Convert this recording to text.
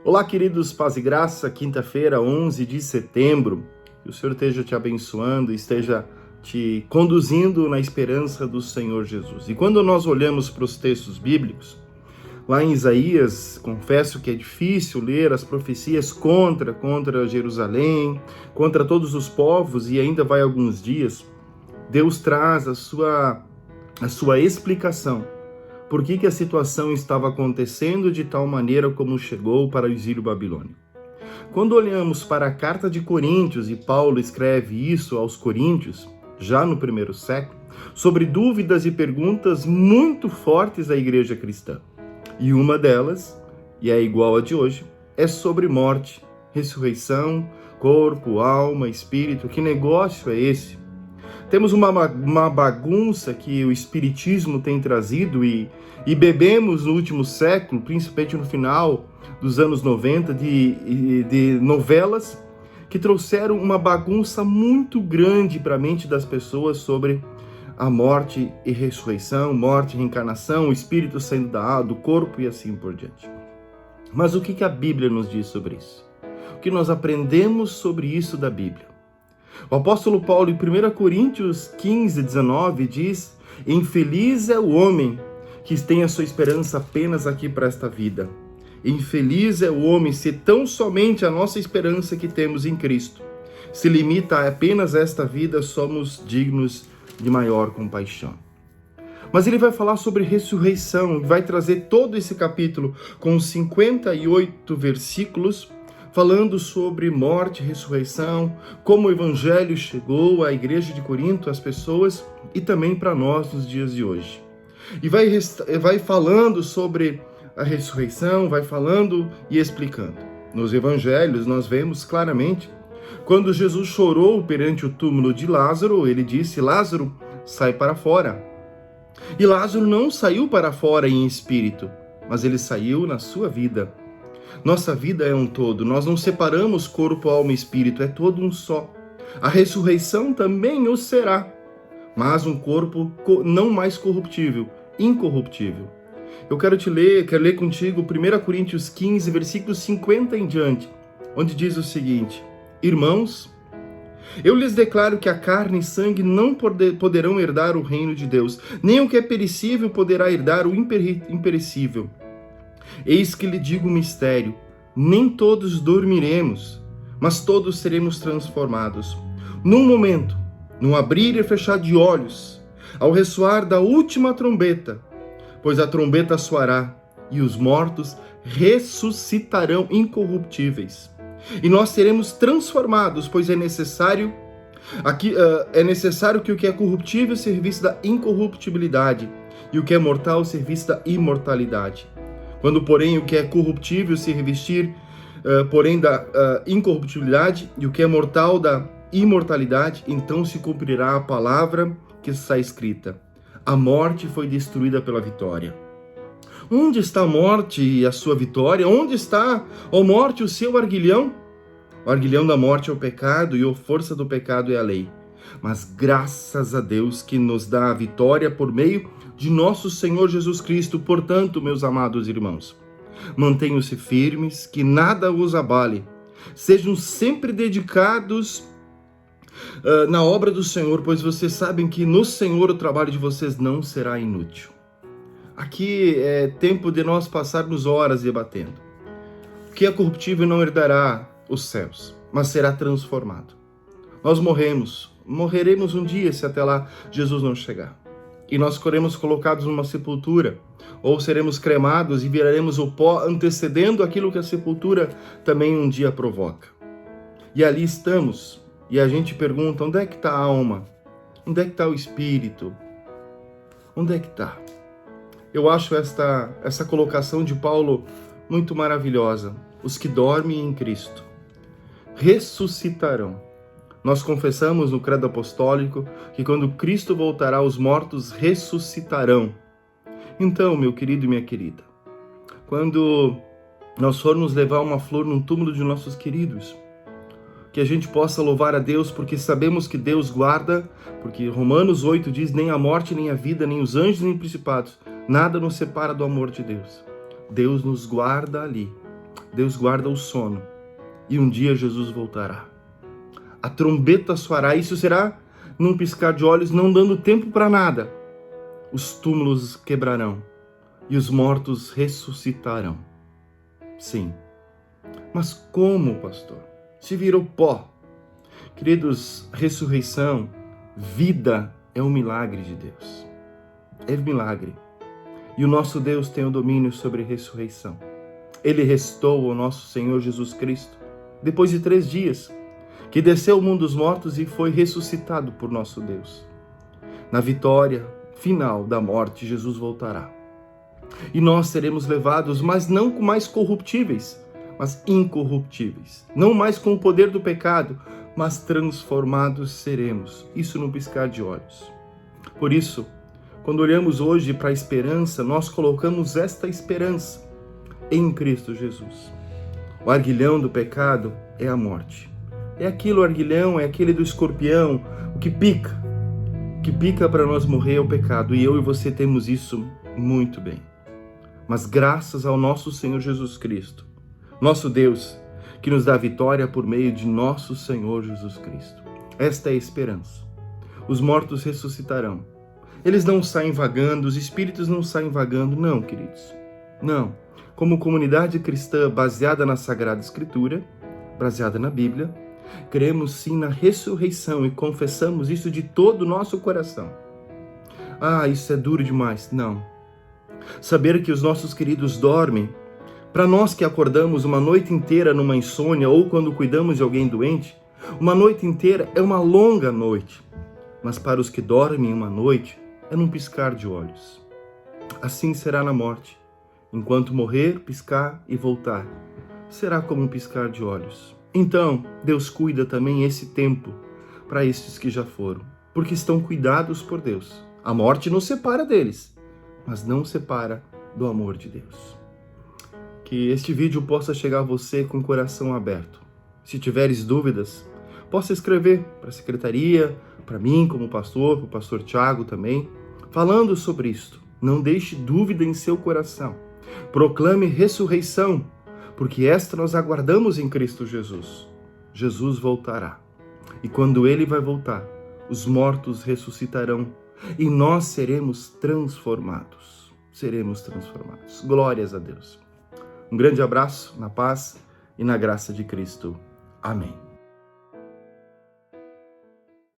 Olá, queridos, paz e graça, quinta-feira, 11 de setembro. Que o Senhor esteja te abençoando, esteja te conduzindo na esperança do Senhor Jesus. E quando nós olhamos para os textos bíblicos, lá em Isaías, confesso que é difícil ler as profecias contra Jerusalém, contra todos os povos, e ainda vai alguns dias, Deus traz a sua explicação. Por que a situação estava acontecendo de tal maneira como chegou para o exílio babilônico? Quando olhamos para a carta de Coríntios, e Paulo escreve isso aos Coríntios, já no primeiro século, sobre dúvidas e perguntas muito fortes da igreja cristã. E uma delas, e é igual a de hoje, é sobre morte, ressurreição, corpo, alma, espírito. Que negócio é esse? Temos uma bagunça que o espiritismo tem trazido e bebemos no último século, principalmente no final dos anos 90, de novelas que trouxeram uma bagunça muito grande para a mente das pessoas sobre a morte e ressurreição, morte e reencarnação, o espírito saindo do corpo e assim por diante. Mas o que a Bíblia nos diz sobre isso? O que nós aprendemos sobre isso da Bíblia? O apóstolo Paulo, em 1 Coríntios 15, 19, diz: infeliz é o homem que tem a sua esperança apenas aqui para esta vida. Infeliz é o homem se tão somente a nossa esperança que temos em Cristo se limita a apenas esta vida, somos dignos de maior compaixão. Mas ele vai falar sobre ressurreição, vai trazer todo esse capítulo com 58 versículos, falando sobre morte, ressurreição, como o evangelho chegou à igreja de Corinto, às pessoas, e também para nós nos dias de hoje. E vai falando sobre a ressurreição, vai falando e explicando. Nos evangelhos nós vemos claramente, quando Jesus chorou perante o túmulo de Lázaro, ele disse: Lázaro, sai para fora. E Lázaro não saiu para fora em espírito, mas ele saiu na sua vida. Nossa vida é um todo, nós não separamos corpo, alma e espírito, é todo um só. A ressurreição também o será, mas um corpo não mais corruptível, incorruptível. Eu quero ler contigo 1 Coríntios 15, versículos 50 em diante, onde diz o seguinte: Irmãos, eu lhes declaro que a carne e sangue não poderão herdar o reino de Deus, nem o que é perecível poderá herdar o imperecível. Eis que lhe digo um mistério: nem todos dormiremos, mas todos seremos transformados. Num momento, num abrir e fechar de olhos, ao ressoar da última trombeta, pois a trombeta soará e os mortos ressuscitarão incorruptíveis. E nós seremos transformados, pois é necessário que o que é corruptível servisse da incorruptibilidade e o que é mortal servisse da imortalidade. Quando, porém, o que é corruptível se revestir, porém, da incorruptibilidade, e o que é mortal da imortalidade, então se cumprirá a palavra que está escrita: a morte foi destruída pela vitória. Onde está a morte e a sua vitória? Onde está, ó morte, o seu arguilhão? O arguilhão da morte é o pecado, e a força do pecado é a lei. Mas graças a Deus que nos dá a vitória por meio de nosso Senhor Jesus Cristo. Portanto, meus amados irmãos, mantenham-se firmes, que nada os abale. Sejam sempre dedicados na obra do Senhor, pois vocês sabem que no Senhor o trabalho de vocês não será inútil. Aqui é tempo de nós passarmos horas debatendo. O que é corruptível não herdará os céus, mas será transformado. Nós morreremos um dia se até lá Jesus não chegar. E nós seremos colocados numa sepultura, ou seremos cremados e viraremos o pó, antecedendo aquilo que a sepultura também um dia provoca. E ali estamos, e a gente pergunta: onde é que está a alma? Onde é que está o espírito? Onde é que está? Eu acho essa colocação de Paulo muito maravilhosa. Os que dormem em Cristo ressuscitarão. Nós confessamos no credo apostólico que quando Cristo voltará, os mortos ressuscitarão. Então, meu querido e minha querida, quando nós formos levar uma flor num túmulo de nossos queridos, que a gente possa louvar a Deus, porque sabemos que Deus guarda, porque Romanos 8 diz: nem a morte, nem a vida, nem os anjos, nem os principados, nada nos separa do amor de Deus. Deus nos guarda ali. Deus guarda o sono e um dia Jesus voltará. A trombeta soará, isso será num piscar de olhos, não dando tempo para nada. Os túmulos quebrarão e os mortos ressuscitarão. Sim. Mas como, pastor? Se virou pó. Queridos, ressurreição, vida é um milagre de Deus. É milagre. E o nosso Deus tem o domínio sobre a ressurreição. Ele restou o nosso Senhor Jesus Cristo, depois de 3 dias, que desceu ao mundo dos mortos e foi ressuscitado por nosso Deus. Na vitória final da morte, Jesus voltará. E nós seremos levados, mas não com mais corruptíveis, mas incorruptíveis. Não mais com o poder do pecado, mas transformados seremos. Isso num piscar de olhos. Por isso, quando olhamos hoje para a esperança, nós colocamos esta esperança em Cristo Jesus. O arguilhão do pecado é a morte. É aquilo, o arguilhão, é aquele do escorpião, o que pica. O que pica para nós morrer é o pecado. E eu e você temos isso muito bem. Mas graças ao nosso Senhor Jesus Cristo, nosso Deus, que nos dá vitória por meio de nosso Senhor Jesus Cristo. Esta é a esperança. Os mortos ressuscitarão. Eles não saem vagando, os espíritos não saem vagando, não, queridos. Não. Como comunidade cristã baseada na Sagrada Escritura, baseada na Bíblia, cremos sim na ressurreição e confessamos isso de todo o nosso coração. Ah, isso é duro demais. Não. Saber que os nossos queridos dormem, para nós que acordamos uma noite inteira numa insônia ou quando cuidamos de alguém doente, uma noite inteira é uma longa noite. Mas para os que dormem uma noite, é num piscar de olhos. Assim será na morte. Enquanto morrer, piscar e voltar, será como um piscar de olhos. Então, Deus cuida também esse tempo para estes que já foram, porque estão cuidados por Deus. A morte nos separa deles, mas não separa do amor de Deus. Que este vídeo possa chegar a você com o coração aberto. Se tiveres dúvidas, possa escrever para a secretaria, para mim como pastor, para o pastor Tiago também, falando sobre isto. Não deixe dúvida em seu coração. Proclame ressurreição, porque esta nós aguardamos em Cristo Jesus. Jesus voltará. E quando Ele vai voltar, os mortos ressuscitarão e nós seremos transformados. Seremos transformados. Glórias a Deus. Um grande abraço, na paz e na graça de Cristo. Amém.